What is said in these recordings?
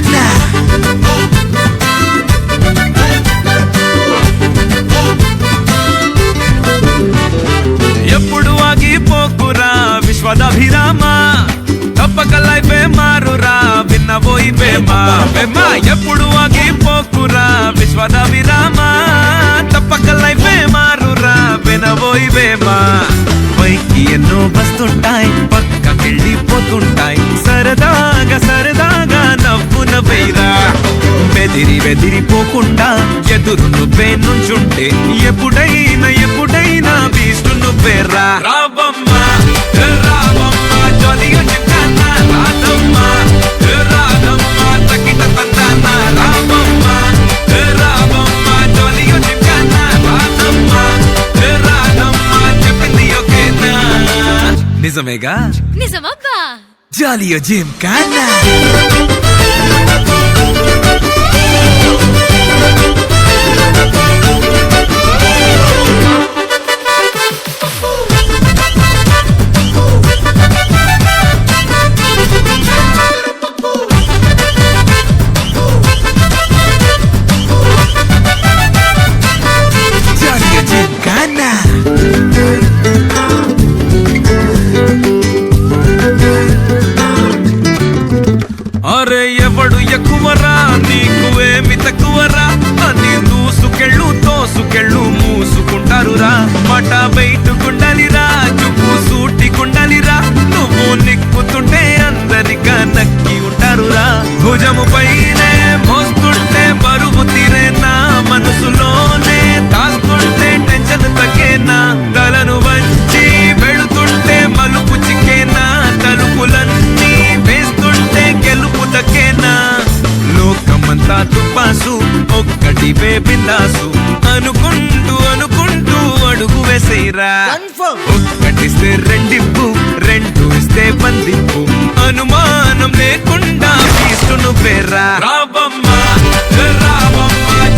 జిమ్ఖానా ఎప్పుడు ఆగిపోకురా విశ్వదాభిరామ తప్పక లైఫే మారురా విన్నబోయి బేమా బేమా ఎప్పుడు ఆగిపోకురా విశ్వదాభిరామ తప్పక లైఫే మారురా వినబోయి బేమా పైకి ఎన్నో వస్తుంటాయి పక్కకెళ్ళిపోతుంటాయి సరదాగా సరదాగా నవ్వు నవ్వేరా బెదిరిపోకుండా ఎదురు నువ్వే నుంచుంటే ఎప్పుడైనా ఎప్పుడైనా బీస్ట్ నువ్వేరా రావమ్మా రావమ్మా జాలీగా జిమ్ఖానా రాదమ్మా రాదమ్మా తకిట తందానా రావమ్మా రావమ్మా జాలీగా జిమ్ఖానా రాదమ్మా రాదమ్మా చెప్పింది ఓకేనా నిజమేగా నిజమబ్బా జాలీగా జిమ్ఖానా అరే ఎవడు ఎక్కువరా నీకువేమి తక్కువరా అని దూసుకెళ్ళు తోసుకెళ్ళు మూసుకుంటారురా మాట బయటకుండాలిరా చూపు సూటికుండాలిరా నువ్వు నిక్కుతుంటే అందరిగా నక్కి ఉంటారురా భుజము పైనే మోస్తుంటే బరువు తీరేనా మనసులోనే దాస్తుంటే టెన్షన్ తగ్గేనా తలను వంచి వెళుతుంటే మలుపు చిక్కేనా తలుపులన్నీ వేస్తుంటే గెలుపు దక్కేనా లోకమంతా తుపాసు ఒక్కటివే బిందాసు అనుకుంటూ అనుకుంటూ అడుగు వేసేరా ఒక్కటిస్తే రెండింపు రెండు ఇస్తే బందింపు అనుమానం లేకుండా తీసుకును పేరా రావమ్మా రావమ్మా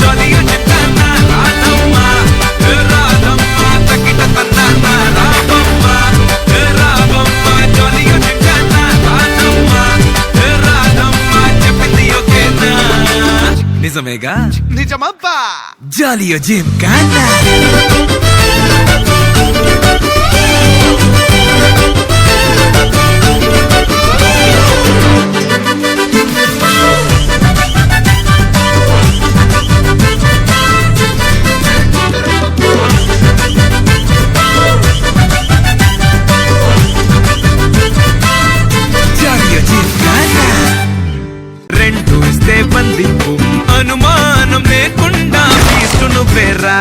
జాలీగా జిమ్ఖానా రాదమ్మా రాదమ్మా తకిట తందానా రావమ్మా రావమ్మా జాలీగా జిమ్ఖానా రాదమ్మా రాదమ్మా చెప్పింది ఓకేనా నిజమేగా నిజమబ్బా జాలీగా జిమ్ఖానా రెండు ఇస్తే బందింపు అనుమానం లేకుండా తీసుకును పేరా